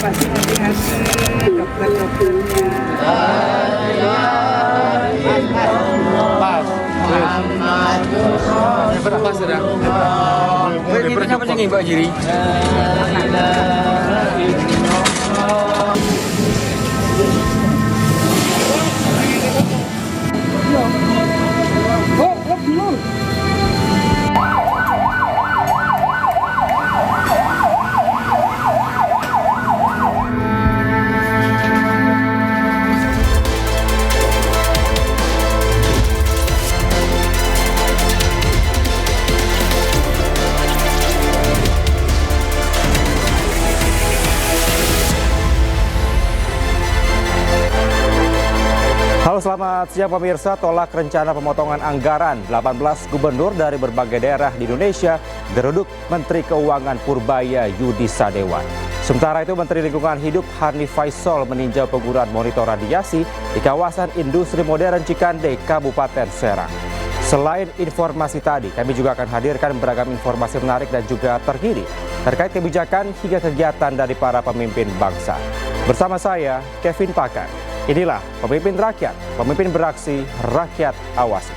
pasti hati-hati dokter-dokternya. Pas. Berapa sedang? Ini siapa sih Mbak Jiri? Halo, selamat siang pemirsa. Tolak rencana pemotongan anggaran 18 gubernur dari berbagai daerah di Indonesia geruduk Menteri Keuangan Purbaya Yudi Sadewa. Sementara itu Menteri Lingkungan Hidup Hanif Faisal meninjau penggunaan monitor radiasi di kawasan industri modern Cikande, Kabupaten Serang. Selain informasi tadi, kami juga akan hadirkan beragam informasi menarik dan juga terkini terkait kebijakan hingga kegiatan dari para pemimpin bangsa. Bersama saya, Kevin Pakan. Inilah Pemimpin Rakyat, Pemimpin Beraksi, Rakyat Awasi.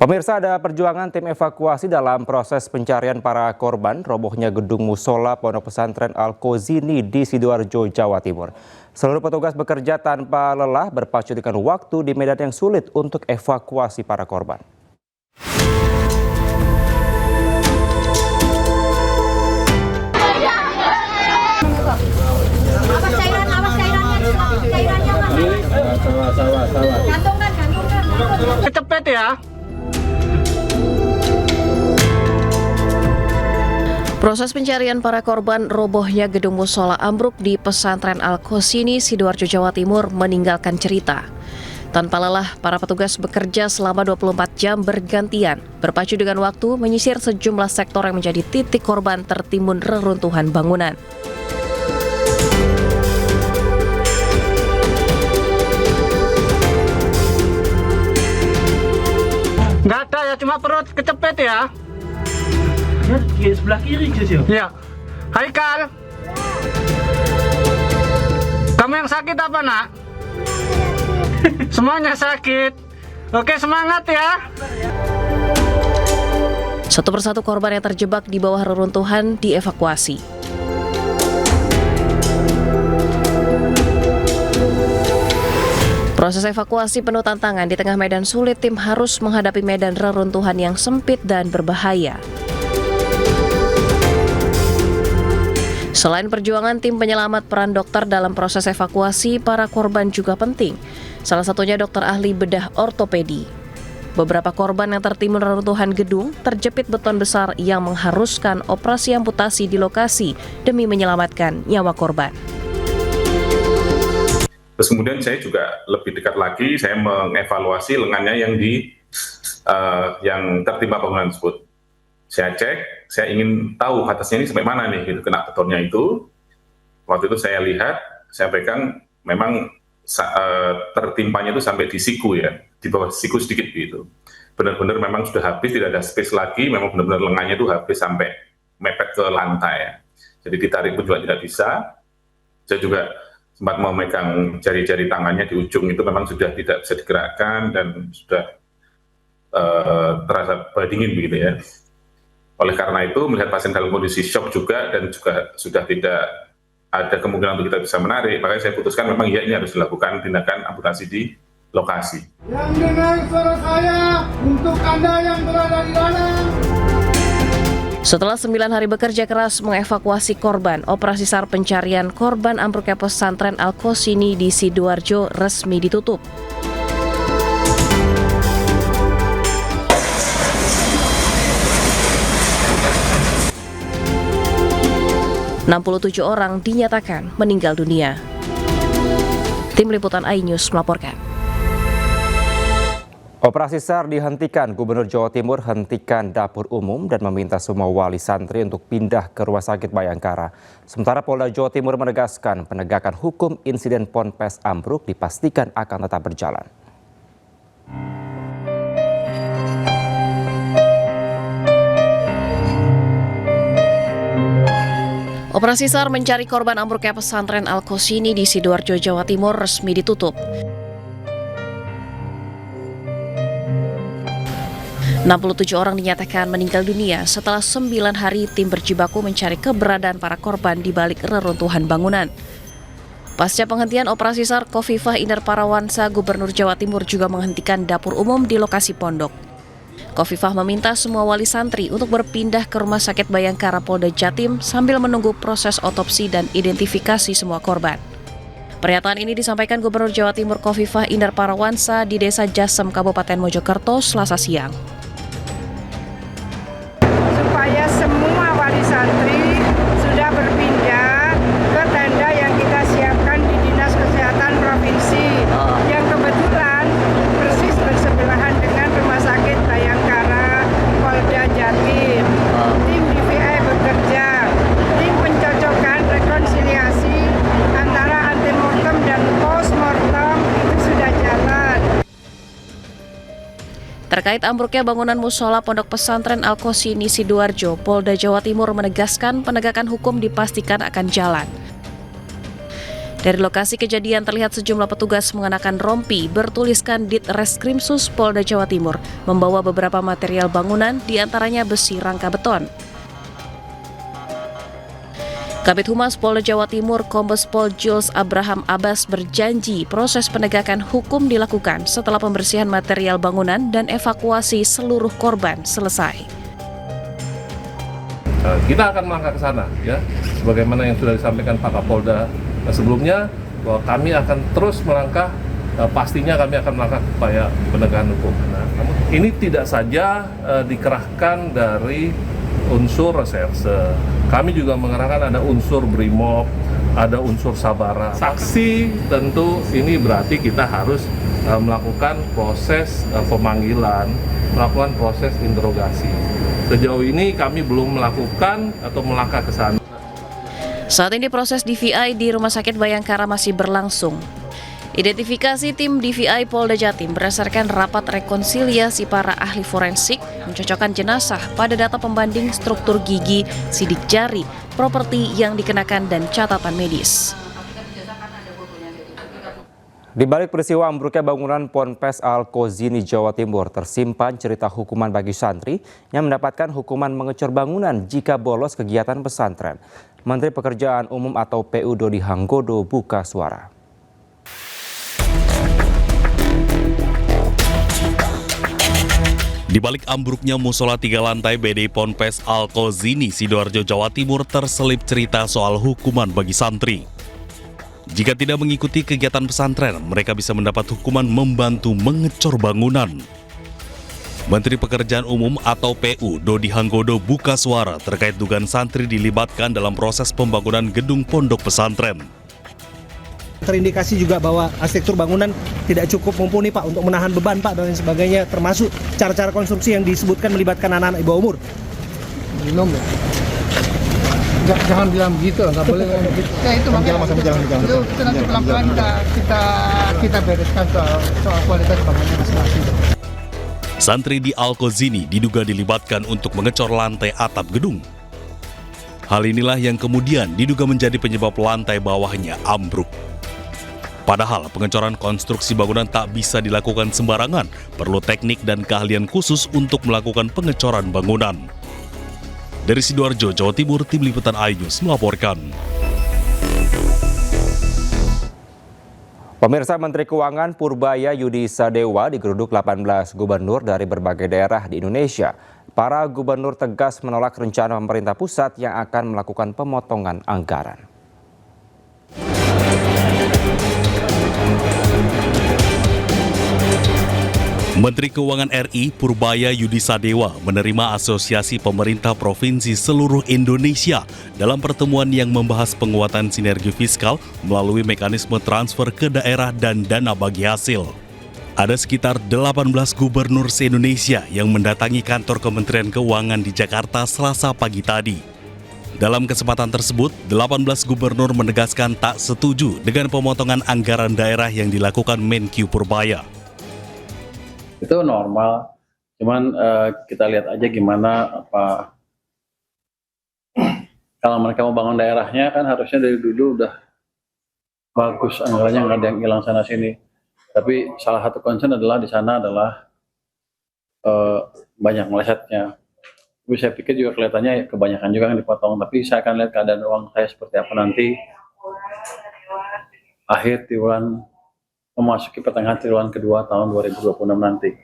Pemirsa, ada perjuangan tim evakuasi dalam proses pencarian para korban robohnya gedung musola Pondok Pesantren Al-Kozini di Sidoarjo, Jawa Timur. Seluruh petugas bekerja tanpa lelah berpacu dengan waktu di medan yang sulit untuk evakuasi para korban. Kecepet ya. Proses pencarian para korban robohnya gedung musola ambruk di Pesantren Al-Kozini, Sidoarjo, Jawa Timur meninggalkan cerita. Tanpa lelah, para petugas bekerja selama 24 jam bergantian, berpacu dengan waktu menyisir sejumlah sektor yang menjadi titik korban tertimbun reruntuhan bangunan. Nggak ada ya, cuma perut kecepet ya. Ya, di sebelah kiri Gus ya. Ya. Haikal. Kamu yang sakit apa, Nak? Semuanya sakit. Oke, semangat ya. Satu persatu korban yang terjebak di bawah reruntuhan dievakuasi. Proses evakuasi penuh tantangan. Di tengah medan sulit, tim harus menghadapi medan reruntuhan yang sempit dan berbahaya. Selain perjuangan tim penyelamat, peran dokter dalam proses evakuasi para korban juga penting. Salah satunya dokter ahli bedah ortopedi. Beberapa korban yang tertimbun reruntuhan gedung terjepit beton besar yang mengharuskan operasi amputasi di lokasi demi menyelamatkan nyawa korban. Terus kemudian saya juga lebih dekat lagi, saya mengevaluasi lengannya yang tertimpa bangunan tersebut. Saya cek, saya ingin tahu atasnya ini sampai mana nih, gitu, kena betonnya itu. Waktu itu saya lihat, saya pegang, memang tertimpanya itu sampai di siku ya, di bawah siku sedikit gitu. Benar-benar memang sudah habis, tidak ada space lagi, memang benar-benar lengannya itu habis sampai mepet ke lantai ya. Jadi ditarik pun juga tidak bisa. Saya juga sempat memegang jari-jari tangannya di ujung itu memang sudah tidak bisa digerakkan dan sudah terasa dingin begitu ya. Oleh karena itu melihat pasien dalam kondisi shock juga dan juga sudah tidak ada kemungkinan untuk kita bisa menarik, makanya saya putuskan memang ya ini harus dilakukan tindakan amputasi di lokasi. Yang dengar suara saya untuk Anda yang berada di dalam. Setelah 9 hari bekerja keras mengevakuasi korban, operasi SAR pencarian korban ambruknya pesantren Al-Kozini di Sidoarjo resmi ditutup. ...67 orang dinyatakan meninggal dunia. Tim Liputan iNews melaporkan. Operasi SAR dihentikan, Gubernur Jawa Timur hentikan dapur umum dan meminta semua wali santri untuk pindah ke Rumah Sakit Bayangkara. Sementara Polda Jawa Timur menegaskan penegakan hukum insiden Ponpes ambruk dipastikan akan tetap berjalan. Operasi SAR mencari korban ambruknya pesantren Al-Qosini di Sidoarjo, Jawa Timur resmi ditutup. 67 orang dinyatakan meninggal dunia setelah 9 hari tim berjibaku mencari keberadaan para korban di balik reruntuhan bangunan. Pasca penghentian operasi SAR, Khofifah Indar Parawansa, Gubernur Jawa Timur juga menghentikan dapur umum di lokasi pondok. Khofifah meminta semua wali santri untuk berpindah ke Rumah Sakit Bayangkara Polda Jatim sambil menunggu proses otopsi dan identifikasi semua korban. Pernyataan ini disampaikan Gubernur Jawa Timur Khofifah Indar Parawansa di Desa Jasem, Kabupaten Mojokerto, Selasa siang. Supaya semua wali santri sudah berpindah ke tenda yang kita siapkan di Dinas Kesehatan Provinsi yang kebetulan persis bersebelahan dengan Rumah Sakit Bayangkara Polda Jatim. Tim DVI bekerja, tim pencocokan rekonsiliasi antara antemortem dan postmortem itu sudah jalan. Terkait ambruknya bangunan musola Pondok Pesantren Al-Qosini Sidoarjo, Polda Jawa Timur menegaskan penegakan hukum dipastikan akan jalan. Dari lokasi kejadian terlihat sejumlah petugas mengenakan rompi bertuliskan Ditreskrimsus Polda Jawa Timur membawa beberapa material bangunan, diantaranya besi rangka beton. Kabid Humas Polda Jawa Timur Kombes Pol Jules Abraham Abbas berjanji proses penegakan hukum dilakukan setelah pembersihan material bangunan dan evakuasi seluruh korban selesai. Kita akan melangkah ke sana, ya, sebagaimana yang sudah disampaikan Pak Kapolda sebelumnya, bahwa kami akan terus melangkah, pastinya kami akan melangkah upaya penegakan hukum. Nah, namun ini tidak saja dikerahkan dari unsur reserse, kami juga mengerahkan ada unsur BRIMOB, ada unsur Sabara. Saksi tentu ini berarti kita harus melakukan proses pemanggilan, melakukan proses interogasi. Sejauh ini kami belum melakukan atau melangkah ke sana. Saat ini proses DVI di Rumah Sakit Bayangkara masih berlangsung. Identifikasi tim DVI Polda Jatim berdasarkan rapat rekonsiliasi para ahli forensik mencocokkan jenazah pada data pembanding struktur gigi, sidik jari, properti yang dikenakan dan catatan medis. Di balik peristiwa ambruknya bangunan Ponpes Al-Qosini Jawa Timur tersimpan cerita hukuman bagi santri yang mendapatkan hukuman mengecor bangunan jika bolos kegiatan pesantren. Menteri Pekerjaan Umum atau PU Dodi Hanggodo buka suara. Di balik ambruknya musola 3 lantai BDI Ponpes Al-Qosini Sidoarjo, Jawa Timur terselip cerita soal hukuman bagi santri. Jika tidak mengikuti kegiatan pesantren, mereka bisa mendapat hukuman membantu mengecor bangunan. Menteri Pekerjaan Umum atau PU Dodi Hanggodo buka suara terkait dugaan santri dilibatkan dalam proses pembangunan gedung pondok pesantren. Terindikasi juga bahwa arsitektur bangunan tidak cukup mumpuni Pak untuk menahan beban Pak dan lain sebagainya, termasuk cara-cara konstruksi yang disebutkan melibatkan anak-anak di bawah umur. Minum ya. Jangan bilang begitu, nggak boleh ngomong begitu. Ya itu makanya itu kita nanti pelan-pelan kita bereskan soal kualitas bangunan masing-masing. Santri di Al-Qosini diduga dilibatkan untuk mengecor lantai atap gedung. Hal inilah yang kemudian diduga menjadi penyebab lantai bawahnya ambruk. Padahal pengecoran konstruksi bangunan tak bisa dilakukan sembarangan, perlu teknik dan keahlian khusus untuk melakukan pengecoran bangunan. Dari Sidoarjo, Jawa Timur, Tim Liputan iNews melaporkan. Pemirsa, Menteri Keuangan Purbaya Yudi Sadewa digeruduk 18 gubernur dari berbagai daerah di Indonesia. Para gubernur tegas menolak rencana pemerintah pusat yang akan melakukan pemotongan anggaran. Menteri Keuangan RI Purbaya Yudi Sadewa menerima Asosiasi Pemerintah Provinsi seluruh Indonesia dalam pertemuan yang membahas penguatan sinergi fiskal melalui mekanisme transfer ke daerah dan dana bagi hasil. Ada sekitar 18 gubernur se-Indonesia yang mendatangi kantor Kementerian Keuangan di Jakarta Selasa pagi tadi. Dalam kesempatan tersebut, 18 gubernur menegaskan tak setuju dengan pemotongan anggaran daerah yang dilakukan Menkyu Purbaya. Itu normal, cuman kita lihat aja gimana Kalau mereka mau bangun daerahnya kan harusnya dari dulu udah bagus anggarannya, nggak ada yang hilang sana sini. Tapi salah satu concern adalah di sana adalah banyak melesetnya. Tapi saya pikir juga kelihatannya kebanyakan juga yang dipotong. Tapi saya akan lihat keadaan uang saya seperti apa nanti akhir triwulan, memasuki pertengahan triwulan kedua tahun 2026 nanti.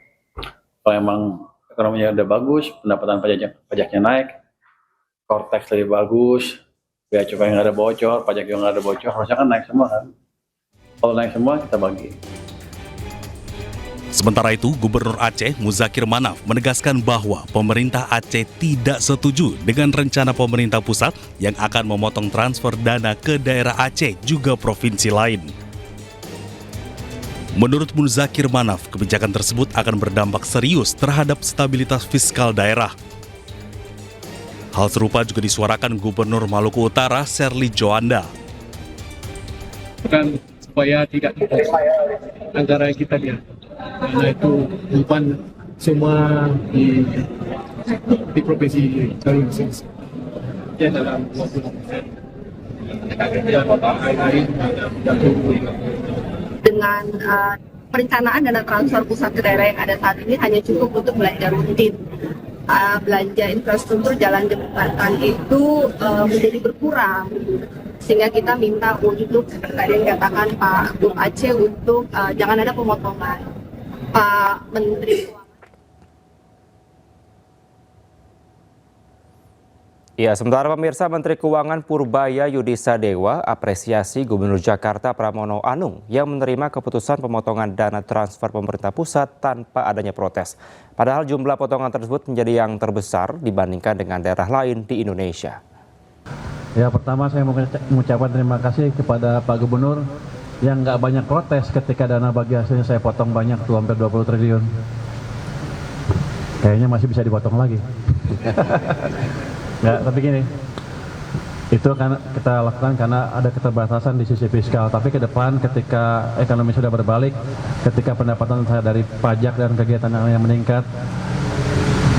Kalau emang ekonominya udah bagus, pendapatan pajaknya naik, Kortex lebih bagus, bea cukai nggak ada bocor, pajak juga nggak ada bocor, harusnya kan naik semua kan. Kalau naik semua kita bagi. Sementara itu, Gubernur Aceh Muzakir Manaf menegaskan bahwa pemerintah Aceh tidak setuju dengan rencana pemerintah pusat yang akan memotong transfer dana ke daerah Aceh juga provinsi lain. Menurut Muzakir Manaf, kebijakan tersebut akan berdampak serius terhadap stabilitas fiskal daerah. Hal serupa juga disuarakan Gubernur Maluku Utara, Serly Joanda. Bukan supaya tidak antara kita dia, karena itu beban semua di provinsi masing-masing. Ya dalam 20%. Dengan perencanaan dana transfer pusat ke daerah yang ada saat ini hanya cukup untuk belanja rutin. Belanja infrastruktur jalan jembatan itu menjadi berkurang, sehingga kita minta untuk tadi yang katakan Pak Gub Aceh untuk jangan ada pemotongan. Pak Menteri Ya, sementara pemirsa, Menteri Keuangan Purbaya Yudi Sadewa apresiasi Gubernur Jakarta Pramono Anung yang menerima keputusan pemotongan dana transfer pemerintah pusat tanpa adanya protes. Padahal jumlah potongan tersebut menjadi yang terbesar dibandingkan dengan daerah lain di Indonesia. Ya, pertama saya mau mengucapkan terima kasih kepada Pak Gubernur yang nggak banyak protes ketika dana bagi hasilnya saya potong banyak tuh, hampir 20 triliun. Kayaknya masih bisa dipotong lagi. Ya, tapi gini, itu kan kita lakukan karena ada keterbatasan di sisi fiskal. Tapi ke depan ketika ekonomi sudah berbalik, ketika pendapatan saya dari pajak dan kegiatan yang meningkat,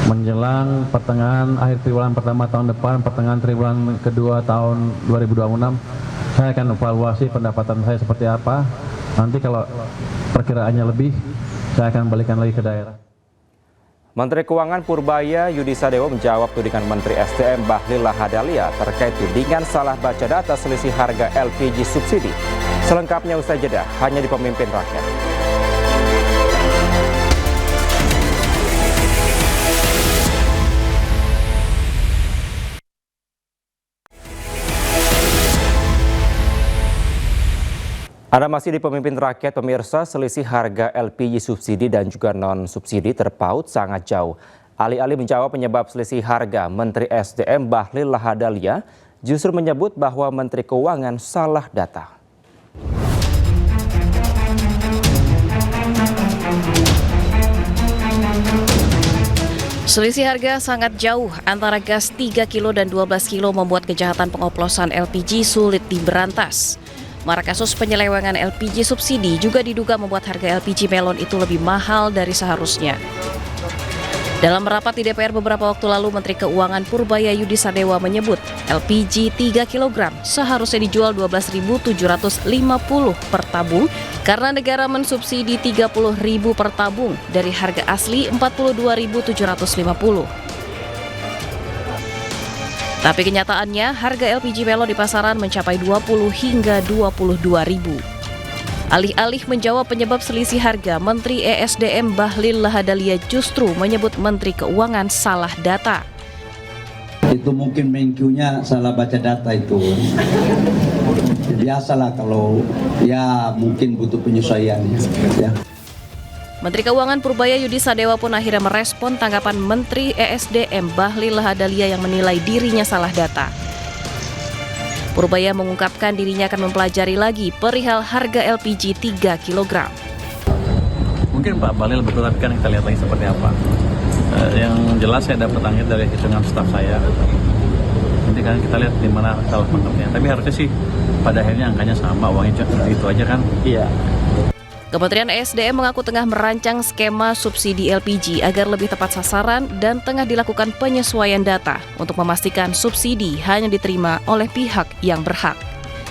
menjelang pertengahan akhir triwulan pertama tahun depan, pertengahan triwulan kedua tahun 2026, saya akan evaluasi pendapatan saya seperti apa. Nanti kalau perkiraannya lebih, saya akan balikan lagi ke daerah. Menteri Keuangan Purbaya Yudi Sadewa menjawab tudingan Menteri SDM Bahlil Lahadalia terkait tudingan salah baca data selisih harga LPG subsidi. Selengkapnya usai jeda hanya di Pemimpin Rakyat. Anda masih di Pemimpin Rakyat, pemirsa. Selisih harga LPG subsidi dan juga non-subsidi terpaut sangat jauh. Alih-alih menjawab penyebab selisih harga, Menteri SDM Bahlil Lahadalia justru menyebut bahwa Menteri Keuangan salah data. Selisih harga sangat jauh antara gas 3 kilo dan 12 kilo membuat kejahatan pengoplosan LPG sulit diberantas. Marak kasus penyelewengan LPG subsidi juga diduga membuat harga LPG melon itu lebih mahal dari seharusnya. Dalam rapat di DPR beberapa waktu lalu, Menteri Keuangan Purbaya Yudi Sadewa menyebut LPG 3 kg seharusnya dijual Rp12.750 per tabung karena negara mensubsidi Rp30.000 per tabung dari harga asli Rp42.750. Tapi kenyataannya harga LPG melon di pasaran mencapai 20 hingga 22.000. Alih-alih menjawab penyebab selisih harga, Menteri ESDM Bahlil Lahadalia justru menyebut Menteri Keuangan salah data. Itu mungkin mengkunya salah baca data itu. Biasalah kalau ya mungkin butuh penyesuaian ya. Menteri Keuangan Purbaya Yudi Sadewa pun akhirnya merespon tanggapan Menteri ESDM Bahlil Lahadalia yang menilai dirinya salah data. Purbaya mengungkapkan dirinya akan mempelajari lagi perihal harga LPG 3 kg. Mungkin Pak Bahlil betul, tapi kan kita lihat lagi seperti apa. Yang jelas saya dapat angin dari hitungan staf saya. Nanti kan kita lihat di mana salah tangkapnya. Tapi harusnya sih pada akhirnya angkanya sama, uangnya itu aja kan. Iya. Kementerian ESDM mengaku tengah merancang skema subsidi LPG agar lebih tepat sasaran dan tengah dilakukan penyesuaian data untuk memastikan subsidi hanya diterima oleh pihak yang berhak.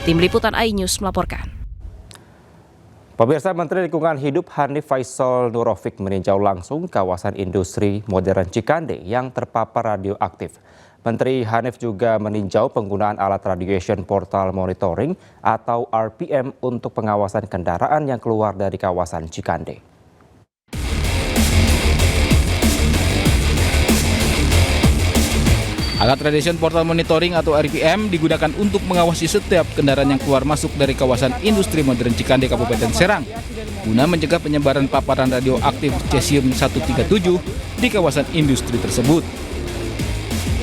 Tim Liputan iNews melaporkan. Pemirsa, Menteri Lingkungan Hidup Hanif Faisal Nurofik meninjau langsung kawasan industri modern Cikande yang terpapar radioaktif. Menteri Hanif juga meninjau penggunaan alat Radiation Portal Monitoring atau RPM untuk pengawasan kendaraan yang keluar dari kawasan Cikande. Alat Radiation Portal Monitoring atau RPM digunakan untuk mengawasi setiap kendaraan yang keluar masuk dari kawasan industri modern Cikande, Kabupaten Serang, guna mencegah penyebaran paparan radioaktif cesium-137 di kawasan industri tersebut.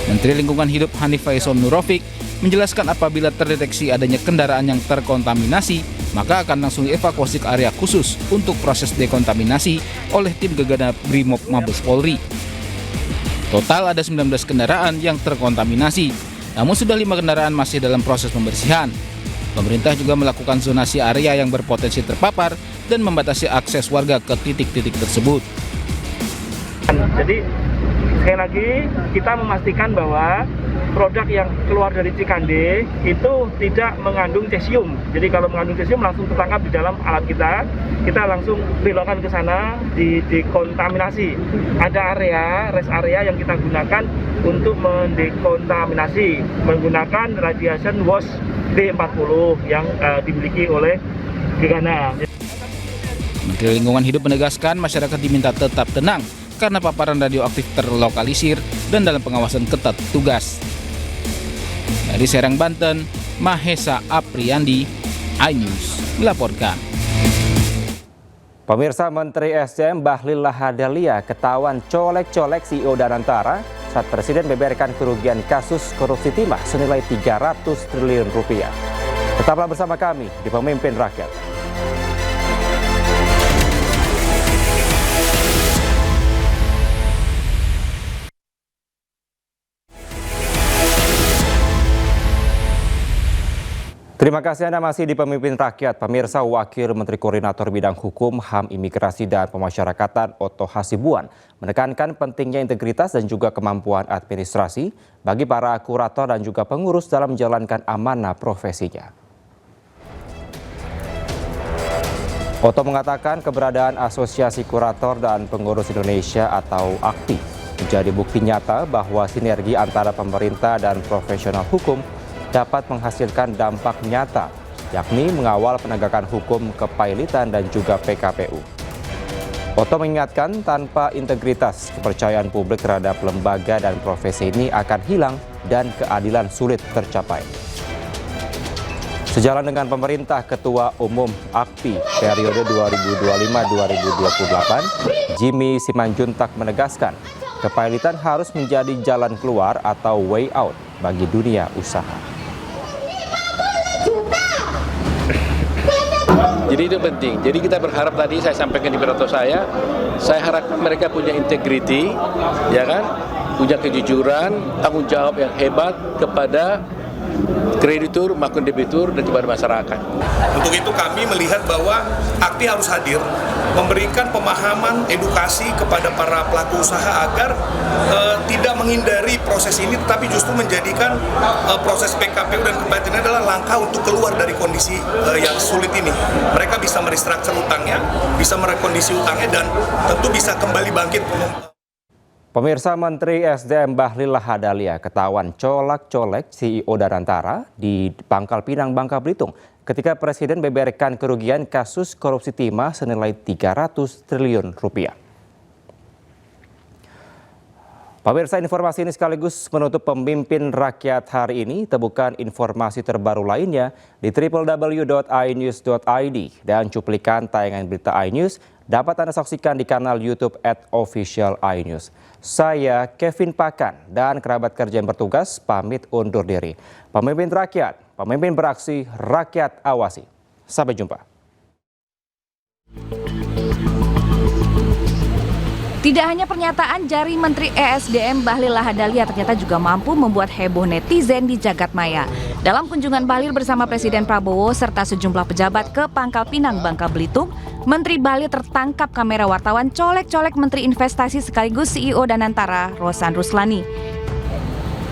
Menteri Lingkungan Hidup Hanif Faisal Nurofik menjelaskan apabila terdeteksi adanya kendaraan yang terkontaminasi, maka akan langsung dievakuasi ke area khusus untuk proses dekontaminasi oleh tim Gegana Brimob Mabes Polri. Total ada 19 kendaraan yang terkontaminasi, namun sudah 5 kendaraan masih dalam proses pembersihan. Pemerintah juga melakukan zonasi area yang berpotensi terpapar dan membatasi akses warga ke titik-titik tersebut. Jadi sekali lagi kita memastikan bahwa produk yang keluar dari Cikande itu tidak mengandung cesium. Jadi kalau mengandung cesium langsung tertangkap di dalam alat kita langsung belokkan ke sana, dikontaminasi. Ada rest area yang kita gunakan untuk mendekontaminasi menggunakan radiation wash B40 yang dimiliki oleh Gegana. Menteri Lingkungan Hidup menegaskan masyarakat diminta tetap tenang karena paparan radioaktif terlokalisir dan dalam pengawasan ketat petugas. Dari Serang, Banten, Mahesa Apriandi, iNews melaporkan. Pemirsa, Menteri SDM Bahlil Lahadalia ketahuan colek-colek CEO Danantara saat Presiden beberkan kerugian kasus korupsi timah senilai 300 triliun rupiah. Tetaplah bersama kami di Pemimpin Rakyat. Terima kasih Anda masih di Pemimpin Rakyat. Pemirsa, Wakil Menteri Koordinator Bidang Hukum, HAM, Imigrasi, dan Pemasyarakatan Otto Hasibuan menekankan pentingnya integritas dan juga kemampuan administrasi bagi para kurator dan juga pengurus dalam menjalankan amanah profesinya. Otto mengatakan keberadaan Asosiasi Kurator dan Pengurus Indonesia atau AKPI menjadi bukti nyata bahwa sinergi antara pemerintah dan profesional hukum dapat menghasilkan dampak nyata, yakni mengawal penegakan hukum kepailitan dan juga PKPU. Otto mengingatkan tanpa integritas, kepercayaan publik terhadap lembaga dan profesi ini akan hilang dan keadilan sulit tercapai. Sejalan dengan pemerintah Ketua Umum AKPI periode 2025-2028, Jimmy Simanjuntak menegaskan, kepailitan harus menjadi jalan keluar atau way out bagi dunia usaha. Jadi itu penting. Jadi kita berharap tadi saya sampaikan di pidato saya harap mereka punya integriti, ya kan, punya kejujuran, tanggung jawab yang hebat kepada kreditur maupun debitur dan kepada masyarakat. Untuk itu kami melihat bahwa AKPI harus hadir, memberikan pemahaman, edukasi kepada para pelaku usaha agar tidak menghindari proses ini, tetapi justru menjadikan proses PKPU dan kepailitan adalah langkah untuk keluar dari kondisi yang sulit ini. Mereka bisa merestruktur utangnya, bisa merekondisi utangnya, dan tentu bisa kembali bangkit. Pemirsa, Menteri SDM Bahlil Lahadalia ketahuan colak-colek CEO Danantara di Pangkal Pinang, Bangka Belitung ketika Presiden beberkan kerugian kasus korupsi timah senilai 300 triliun rupiah. Pemirsa, informasi ini sekaligus menutup Pemimpin Rakyat hari ini. Temukan informasi terbaru lainnya di www.inews.id dan cuplikan tayangan berita iNews dapat Anda saksikan di kanal YouTube @officialinews. Saya Kevin Pakan dan kerabat kerja yang bertugas pamit undur diri. Pemimpin Rakyat, pemimpin beraksi, rakyat awasi. Sampai jumpa. Tidak hanya pernyataan jari Menteri ESDM Bahlil Lahadalia ternyata juga mampu membuat heboh netizen di jagat maya. Dalam kunjungan Bahlil bersama Presiden Prabowo serta sejumlah pejabat ke Pangkal Pinang, Bangka Belitung, Menteri Bahlil tertangkap kamera wartawan colek-colek Menteri Investasi sekaligus CEO Danantara, Rosan Ruslani.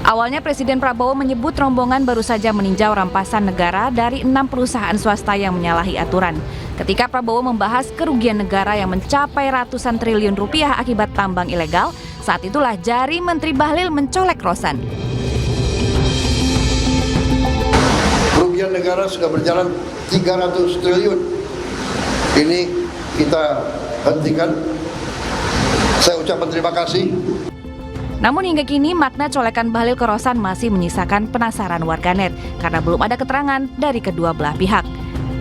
Awalnya Presiden Prabowo menyebut rombongan baru saja meninjau rampasan negara dari 6 perusahaan swasta yang menyalahi aturan. Ketika Prabowo membahas kerugian negara yang mencapai ratusan triliun rupiah akibat tambang ilegal, saat itulah jari Menteri Bahlil mencolek Rosan. Kerugian negara sudah berjalan 300 triliun. Ini kita hentikan. Saya ucapkan terima kasih. Namun hingga kini makna colekan Bahlil ke Rosan masih menyisakan penasaran warganet karena belum ada keterangan dari kedua belah pihak.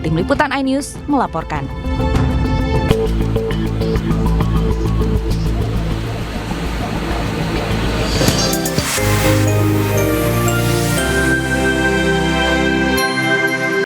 Tim Liputan iNews melaporkan.